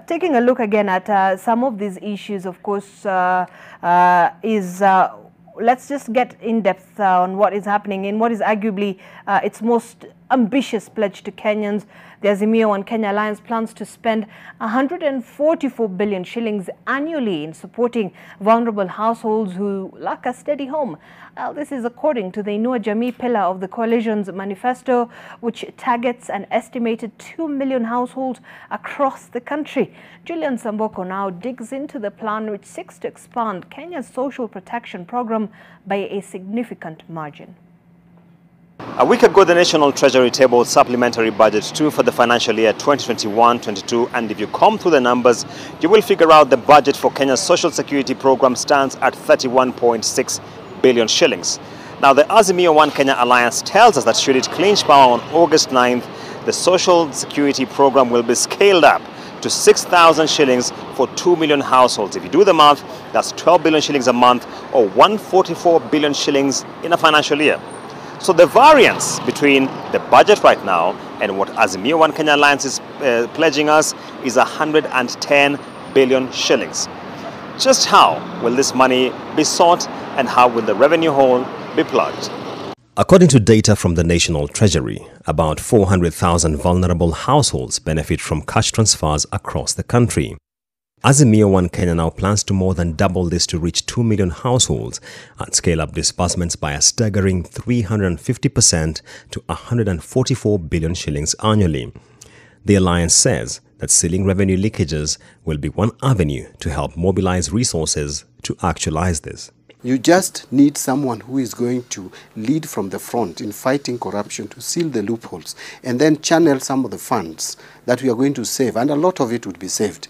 Taking a look again at some of these issues, of course, let's just get in depth on what is happening in what is arguably its most ambitious pledge to Kenyans. The Azimio and Kenya Alliance plans to spend 144 billion shillings annually in supporting vulnerable households who lack a steady home. This is according to the Inua Jamii pillar of the coalition's manifesto, which targets an estimated 2 million households across the country. Julian Samboko now digs into the plan, which seeks to expand Kenya's social protection program by a significant margin. A week ago, the National Treasury tabled supplementary budget 2 for the financial year 2021-22, and if you comb through the numbers, you will figure out the budget for Kenya's social security program stands at 31.6 billion shillings. Now, the Azimio One Kenya Alliance tells us that should it clinch power on August 9th, the social security program will be scaled up to 6,000 shillings for 2 million households. If you do the math, that's 12 billion shillings a month or 144 billion shillings in a financial year. So the variance between the budget right now and what Azimio One Kenya Alliance is pledging us is 110 billion shillings. Just how will this money be sought and how will the revenue hole be plugged? According to data from the National Treasury, about 400,000 vulnerable households benefit from cash transfers across the country. Azimio One Kenya now plans to more than double this to reach 2 million households and scale up disbursements by a staggering 350% to 144 billion shillings annually. The alliance says that sealing revenue leakages will be one avenue to help mobilize resources to actualize this. You just need someone who is going to lead from the front in fighting corruption to seal the loopholes and then channel some of the funds that we are going to save, and a lot of it would be saved.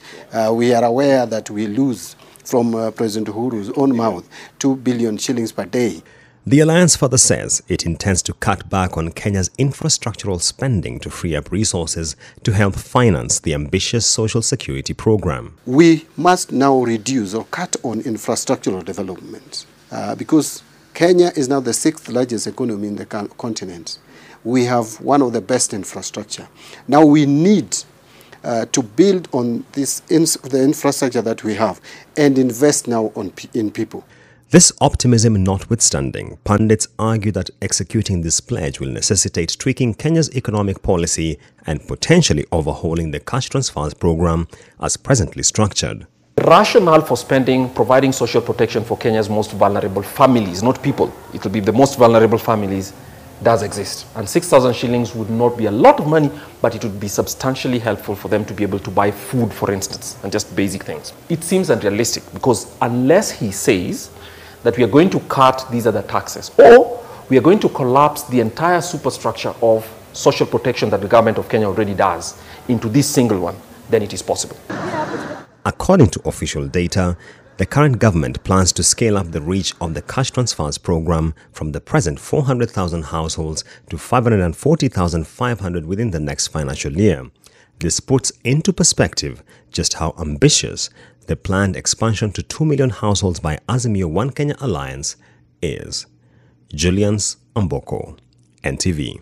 We are aware that we lose from President Uhuru's own mouth 2 billion shillings per day. The alliance further says it intends to cut back on Kenya's infrastructural spending to free up resources to help finance the ambitious social security program. We must now reduce or cut on infrastructural development because Kenya is now the 6th largest economy in the continent. We have one of the best infrastructure. Now we need to build on the infrastructure that we have and invest now in people. This optimism notwithstanding, pundits argue that executing this pledge will necessitate tweaking Kenya's economic policy and potentially overhauling the cash transfers program as presently structured. The rationale for providing social protection for Kenya's most vulnerable families, not people, it will be the most vulnerable families, does exist. And 6,000 shillings would not be a lot of money, but it would be substantially helpful for them to be able to buy food, for instance, and just basic things. It seems unrealistic because unless he says that we are going to cut these other taxes, or we are going to collapse the entire superstructure of social protection that the government of Kenya already does into this single one, then it is possible. According to official data, the current government plans to scale up the reach of the cash transfers program from the present 400,000 households to 540,500 within the next financial year. This puts into perspective just how ambitious the planned expansion to 2 million households by Azimio One Kenya Alliance is. Julian Samboko, NTV.